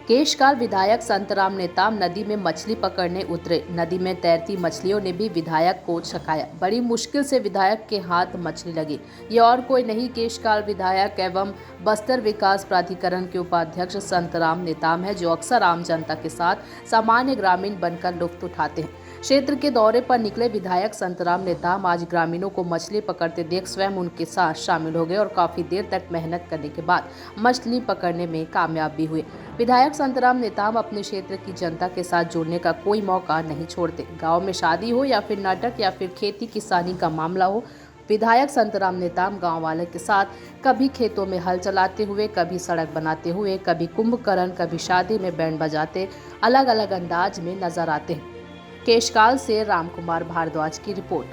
केशकाल विधायक संतराम नेताम नदी में मछली पकड़ने उतरे। नदी में तैरती मछलियों ने भी विधायक को छकाया। बड़ी मुश्किल से विधायक के हाथ मछली लगी। ये और कोई नहीं, केशकाल विधायक एवं बस्तर विकास प्राधिकरण के उपाध्यक्ष संतराम नेताम है, जो अक्सर आम जनता के साथ सामान्य ग्रामीण बनकर लुत्फ उठाते हैं। क्षेत्र के दौरे पर निकले विधायक संतराम नेताम आज ग्रामीणों को मछली पकड़ते देख स्वयं उनके साथ शामिल हो गए और काफी देर तक मेहनत करने के बाद मछली पकड़ने में कामयाब भी हुए। विधायक संतराम नेताम अपने क्षेत्र की जनता के साथ जुड़ने का कोई मौका नहीं छोड़ते। गांव में शादी हो या फिर नाटक या फिर खेती किसानी का मामला हो, विधायक संतराम नेताम गांव वाले के साथ कभी खेतों में हल चलाते हुए, कभी सड़क बनाते हुए, कभी कुंभकर्ण, कभी शादी में बैंड बजाते अलग अलग अंदाज में नजर आते हैं। केशकाल से रामकुमार भारद्वाज की रिपोर्ट।